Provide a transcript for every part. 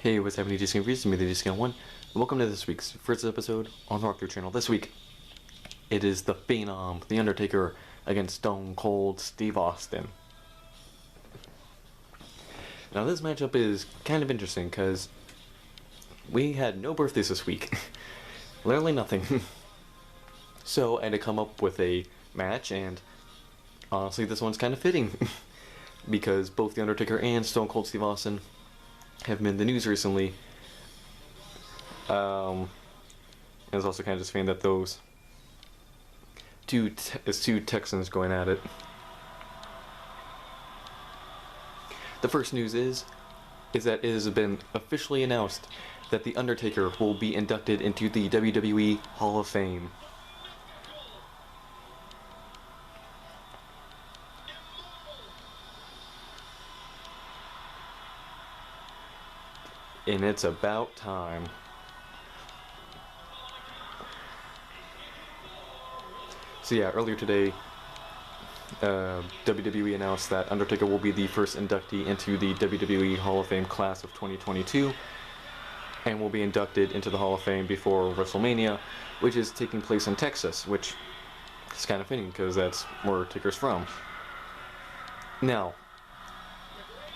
Hey, what's happening, DC Reasons? Me, the DC1, and welcome to this week's first episode on the Rock channel. This week, it is the Phenom, the Undertaker, against Stone Cold Steve Austin. Now, this matchup is kind of interesting because we had no birthdays this week, literally nothing. So I had to come up with a match, and honestly, this one's kind of fitting because both the Undertaker and Stone Cold Steve Austin have been in the news recently. And it's also kind of just fitting that those two Texans going at it. The first news is that it has been officially announced that the Undertaker will be inducted into the WWE Hall of Fame. And it's about time. So yeah, earlier today, WWE announced that Undertaker will be the first inductee into the WWE Hall of Fame class of 2022, and will be inducted into the Hall of Fame before WrestleMania, which is taking place in Texas, which is kind of fitting because that's where Taker's from. Now,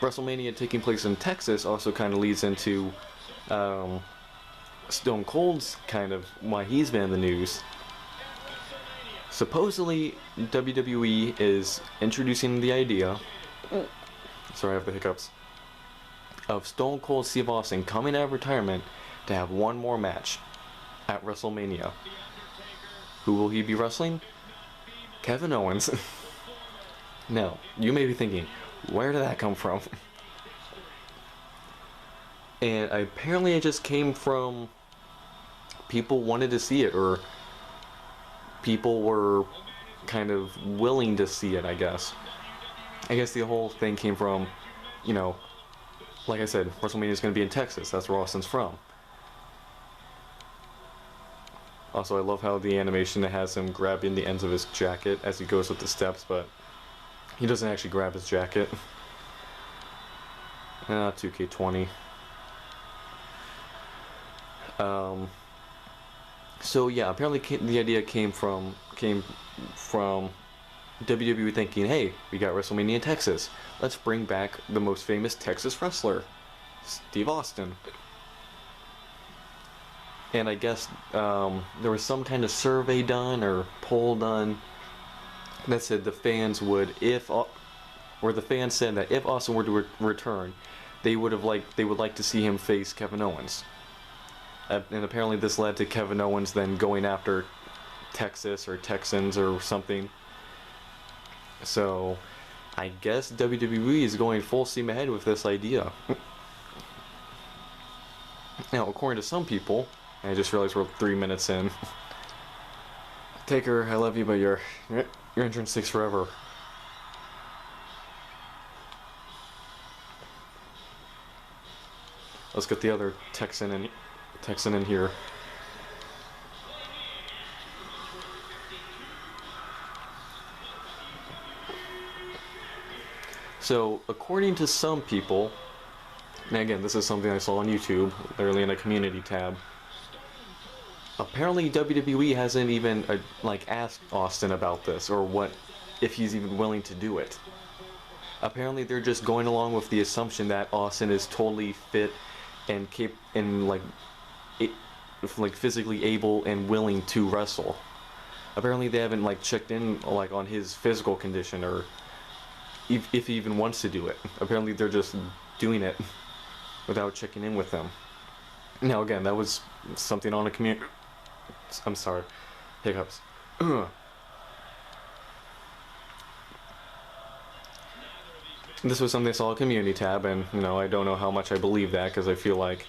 WrestleMania taking place in Texas also kind of leads into Stone Cold's kind of why he's been in the news. Supposedly, WWE is introducing the idea, sorry I have the hiccups, of Stone Cold Steve Austin coming out of retirement to have one more match at WrestleMania. Who will he be wrestling? Kevin Owens. Now, you may be thinking, where did that come from? And apparently it just came from people wanted to see it, or people were kind of willing to see it, I guess. I guess the whole thing came from, you know, like I said, WrestleMania is going to be in Texas. That's where Austin's from. Also, I love how the animation has him grabbing the ends of his jacket as he goes up the steps, but he doesn't actually grab his jacket. 2K20. So yeah, apparently the idea came from WWE thinking, hey, we got WrestleMania in Texas. Let's bring back the most famous Texas wrestler, Steve Austin. And I guess there was some kind of survey done or poll done that said the fans would, the fans said that if Austin were to return, they would like to see him face Kevin Owens. And apparently this led to Kevin Owens then going after Texas or Texans or something. So I guess WWE is going full steam ahead with this idea. Now, according to some people, I just realized we're 3 minutes in. Taker, I love you, but your entrance takes forever. Let's get the other Texan in here. So, according to some people, and again, this is something I saw on YouTube, literally in a community tab. Apparently, WWE hasn't even asked Austin about this, or what, if he's even willing to do it. Apparently, they're just going along with the assumption that Austin is totally fit and physically able and willing to wrestle. Apparently, they haven't checked in on his physical condition, or if he even wants to do it. Apparently, they're just doing it without checking in with them. Now, again, that was something on a community. I'm sorry, hiccups. This was something I saw on a community tab, and I don't know how much I believe that, because I feel like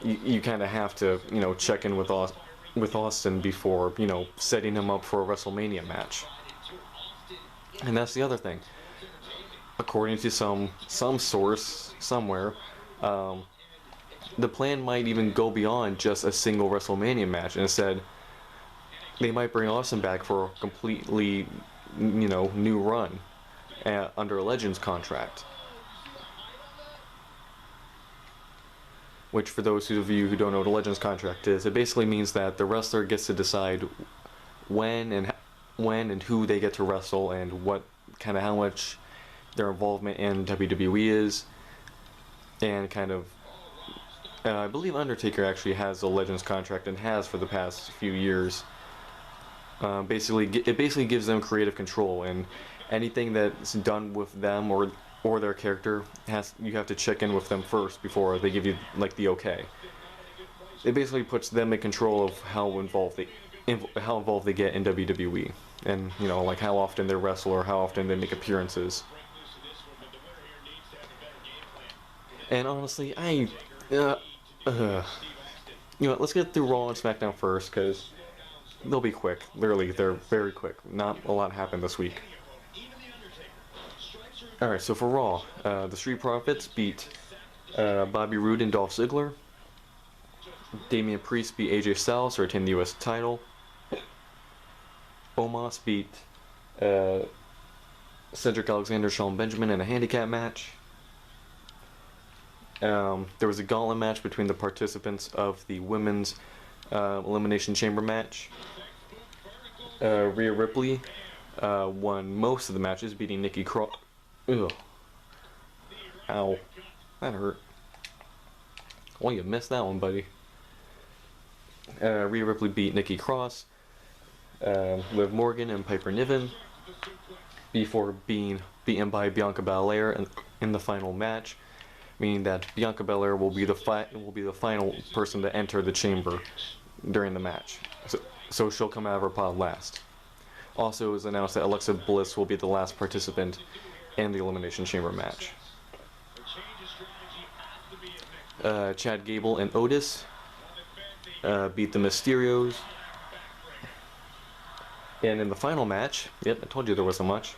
you kind of have to check in with Austin before setting him up for a WrestleMania match. And that's the other thing. According to some source somewhere, the plan might even go beyond just a single WrestleMania match, and instead they might bring Austin back for a completely new run under a Legends contract. which for those of you who don't know what a Legends contract is, it basically means that the wrestler gets to decide when and who they get to wrestle and what kind of how much their involvement in WWE is, and kind of I believe Undertaker actually has a Legends contract and has for the past few years. It basically gives them creative control, and anything that's done with them or their character you have to check in with them first before they give you like the okay. It basically puts them in control of how involved they get in WWE, and like how often they wrestle or how often they make appearances. And honestly, let's get through Raw and SmackDown first, because they'll be quick. Literally, they're very quick. Not a lot happened this week. Alright, so for Raw, the Street Profits beat Bobby Roode and Dolph Ziggler. Damian Priest beat AJ Styles to retain the US title. Omos beat Cedric Alexander, Shawn Benjamin in a handicap match. There was a gauntlet match between the participants of the women's Elimination Chamber match. Rhea Ripley won most of the matches, beating Nikki Cross. Ugh. Ow. That hurt. Well, you missed that one, buddy. Rhea Ripley beat Nikki Cross, Liv Morgan, and Piper Niven before being beaten by Bianca Belair in the final match, meaning that Bianca Belair will be the final person to enter the chamber during the match. So she'll come out of her pod last. Also, it was announced that Alexa Bliss will be the last participant in the Elimination Chamber match. Chad Gable and Otis beat the Mysterios. And in the final match, yep, I told you there wasn't much.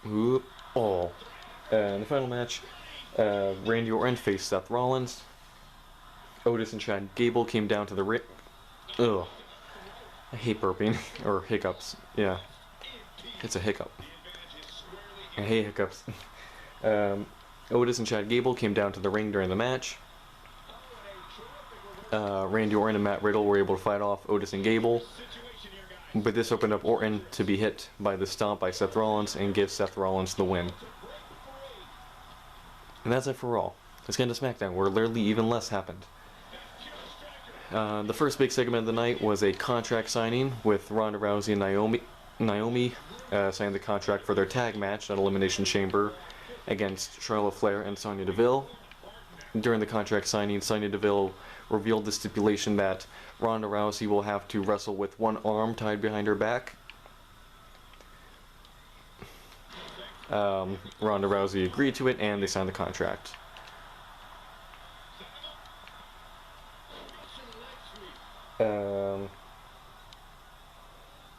In the final match, Randy Orton faced Seth Rollins. Otis and Chad Gable came down to the ring. Ugh. I hate burping. Or hiccups. Yeah. It's a hiccup. I hate hiccups. Otis and Chad Gable came down to the ring during the match. Randy Orton and Matt Riddle were able to fight off Otis and Gable. But this opened up Orton to be hit by the stomp by Seth Rollins and give Seth Rollins the win. And that's it for Raw. Let's get into SmackDown, where literally even less happened. The first big segment of the night was a contract signing with Ronda Rousey and Naomi signed the contract for their tag match at Elimination Chamber against Charlotte Flair and Sonya Deville. During the contract signing, Sonya Deville revealed the stipulation that Ronda Rousey will have to wrestle with one arm tied behind her back. Ronda Rousey agreed to it, and they signed the contract.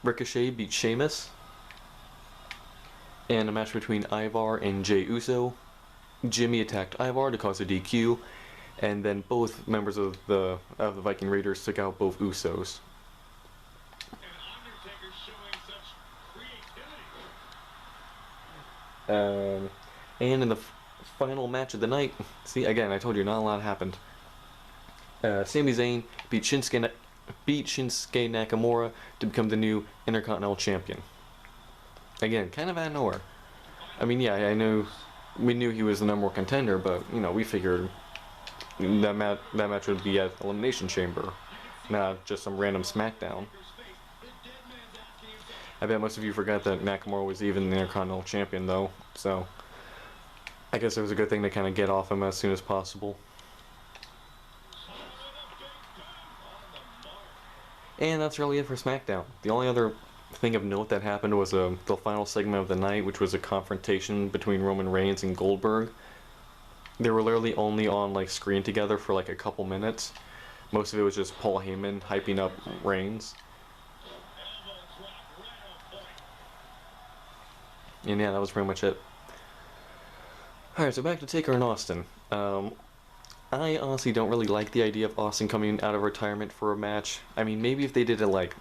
Ricochet beat Sheamus in a match between Ivar and Jey Uso. Jimmy attacked Ivar to cause a DQ, and then both members of the Viking Raiders took out both Usos. And in the final match of the night, see, again, I told you not a lot happened. Sami Zayn beat Shinsuke Nakamura to become the new Intercontinental Champion. Again, kind of out of nowhere. I mean, yeah, we knew he was the #1 contender, but we figured that match would be at Elimination Chamber, not just some random SmackDown. I bet most of you forgot that Nakamura was even the Intercontinental Champion, though, so I guess it was a good thing to kind of get off him as soon as possible. And that's really it for SmackDown. The only other thing of note that happened was the final segment of the night, which was a confrontation between Roman Reigns and Goldberg. They were literally only on screen together for a couple minutes. Most of it was just Paul Heyman hyping up Reigns. And yeah, that was pretty much it. Alright, so back to Taker and Austin. I honestly don't really like the idea of Austin coming out of retirement for a match. I mean, maybe if they did it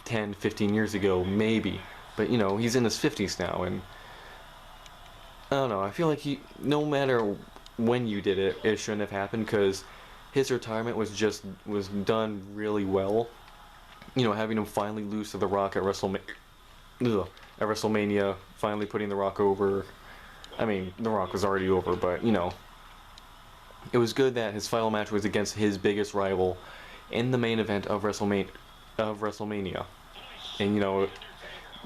10, 15 years ago, maybe. But, he's in his 50s now, and I don't know. I feel like no matter when you did it, it shouldn't have happened because his retirement was done really well. You know, having him finally lose to The Rock at WrestleMania, finally putting The Rock over. I mean, The Rock was already over, but you know, it was good that his final match was against his biggest rival in the main event of WrestleMania, and you know,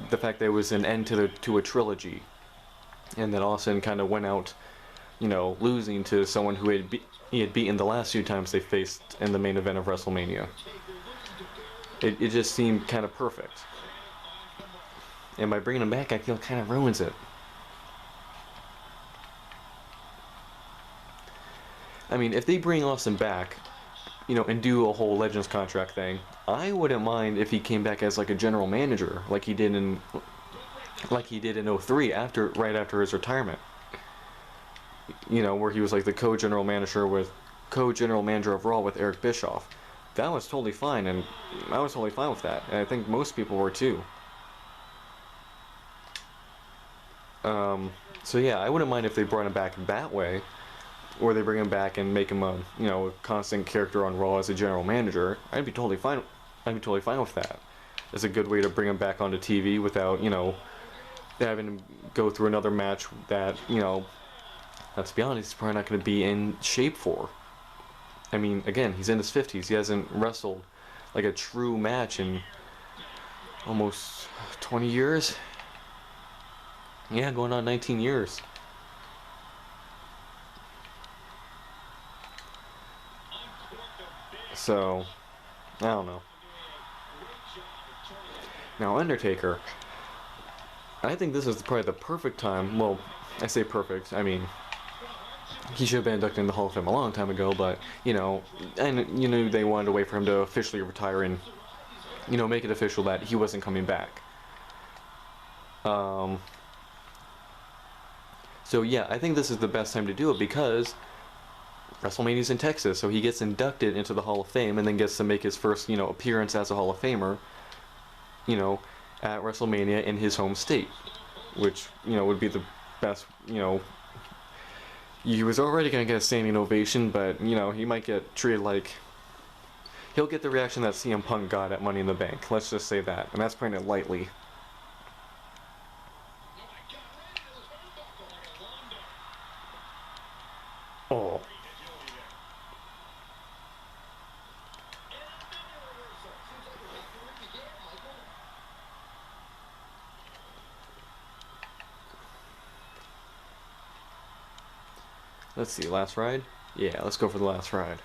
the fact that it was an end to a trilogy, and that Austin kind of went out, you know, losing to someone who he had beaten the last few times they faced in the main event of WrestleMania. It just seemed kind of perfect, and by bringing him back, I feel it kind of ruins it. I mean, if they bring Austin back, you know, and do a whole Legends contract thing, I wouldn't mind if he came back as like a general manager, like he did in '03 right after his retirement. You know, where he was like the co-general manager of Raw with Eric Bischoff. That was totally fine, and I was totally fine with that, and I think most people were too. So yeah, I wouldn't mind if they brought him back that way, or they bring him back and make him a a constant character on Raw as a general manager. I'd be totally fine. I'd be totally fine with that. It's a good way to bring him back onto TV without having him go through another match that let's be honest, he's probably not going to be in shape for. I mean, again, he's in his 50s. He hasn't wrestled like a true match in almost 20 years. Yeah, going on 19 years. So, I don't know. Now, Undertaker, I think this is probably the perfect time. Well, I say perfect. I mean, he should have been inducted in the Hall of Fame a long time ago, but, they wanted to wait for him to officially retire and, make it official that he wasn't coming back. So, yeah, I think this is the best time to do it because WrestleMania's in Texas, so he gets inducted into the Hall of Fame and then gets to make his first, appearance as a Hall of Famer, at WrestleMania in his home state, which, would be the best, he was already going to get a standing ovation, but, he might get treated like, he'll get the reaction that CM Punk got at Money in the Bank, let's just say that, and that's putting it lightly. Oh. Let's see, last ride? Yeah, let's go for the last ride.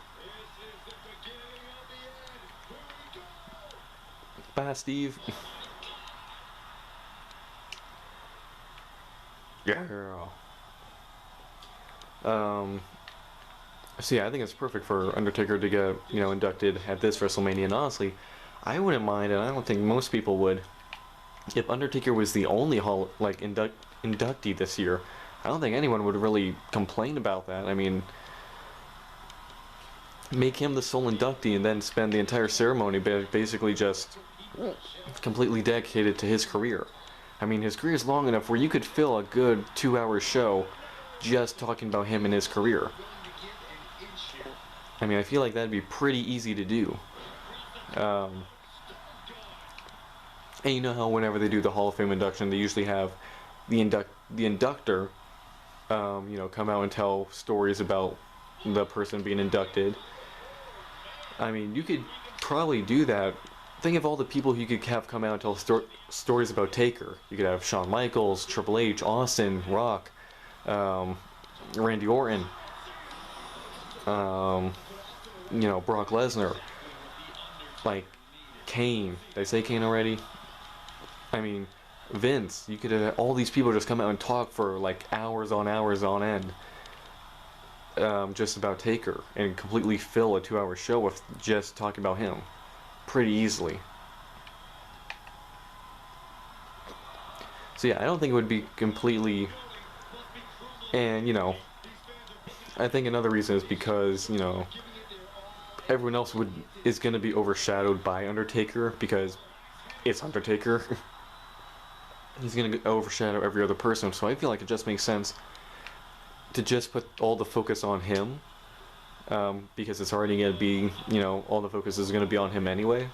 Bye, Steve. Yeah. So yeah, I think it's perfect for Undertaker to get, inducted at this WrestleMania. And honestly, I wouldn't mind, and I don't think most people would, if Undertaker was the only inductee this year. I don't think anyone would really complain about that. I mean, make him the sole inductee and then spend the entire ceremony basically just completely dedicated to his career. I mean, his career is long enough where you could fill a good 2-hour show just talking about him and his career. I mean, I feel like that'd be pretty easy to do. And you know how whenever they do the Hall of Fame induction, they usually have the inductor come out and tell stories about the person being inducted. I mean, you could probably do that. Think of all the people you could have come out and tell stories about Taker. You could have Shawn Michaels, Triple H, Austin, Rock, Randy Orton, Brock Lesnar, like Kane. Did I say Kane already? I mean, Vince. You could have all these people just come out and talk for like hours on end, just about Taker, and completely fill a 2-hour show with just talking about him, pretty easily. So yeah, I don't think it would be completely, and I think another reason is because everyone else is going to be overshadowed by Undertaker because it's Undertaker. he's going to overshadow every other person. So I feel like it just makes sense to just put all the focus on him, because it's already going to be, you know, all the focus is going to be on him anyway.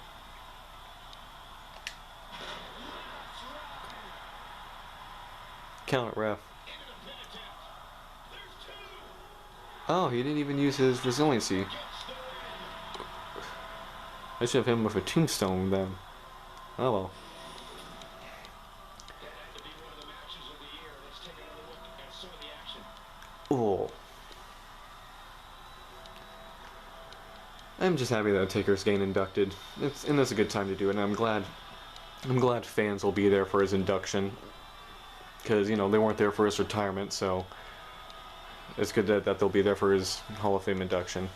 Count it, ref. Oh, he didn't even use his resiliency. I should have hit him with a tombstone then. Oh well. Oh. I'm just happy that Taker's getting inducted. And it's a good time to do it, and I'm glad fans will be there for his induction. Because, you know, they weren't there for his retirement, so it's good that they'll be there for his Hall of Fame induction.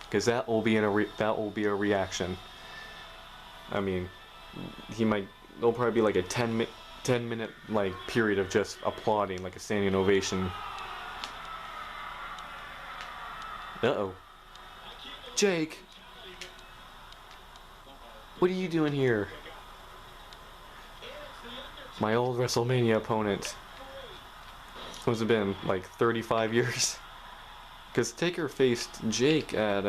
Because that will be a reaction. I mean, there'll probably be like a 10-minute like period of just applauding, like a standing ovation. Uh-oh. Jake! What are you doing here? My old WrestleMania opponent. What's it been, like 35 years? Because Taker faced Jake at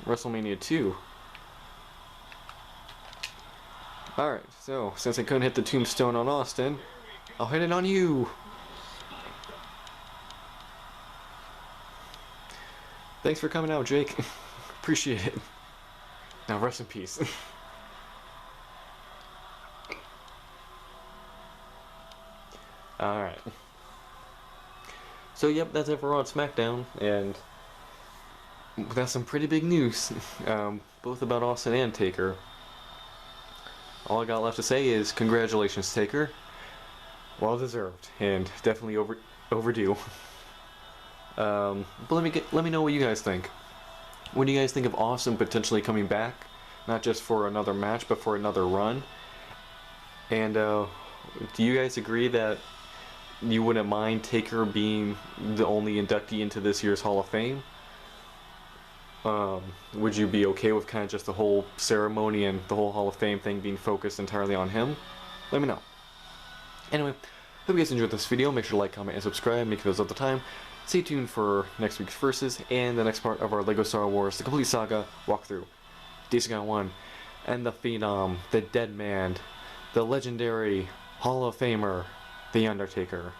WrestleMania 2. Alright, so since I couldn't hit the tombstone on Austin, I'll hit it on you! Thanks for coming out, Jake. Appreciate it. Now rest in peace. Alright. So yep, that's it for Raw and SmackDown, and that's some pretty big news, both about Austin and Taker. All I got left to say is congratulations, Taker. Well deserved, and definitely overdue. But let me know what you guys think. What do you guys think of Austin potentially coming back, not just for another match, but for another run? And do you guys agree that you wouldn't mind Taker being the only inductee into this year's Hall of Fame? Would you be okay with kind of just the whole ceremony and the whole Hall of Fame thing being focused entirely on him? Let me know. Anyway, hope you guys enjoyed this video. Make sure to like, comment, and subscribe. Make videos all the time. Stay tuned for next week's Versus and the next part of our LEGO Star Wars The Complete Saga walkthrough. Guy01 and the Phenom, the Dead Man, the legendary Hall of Famer, The Undertaker,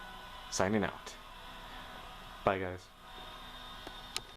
signing out. Bye, guys.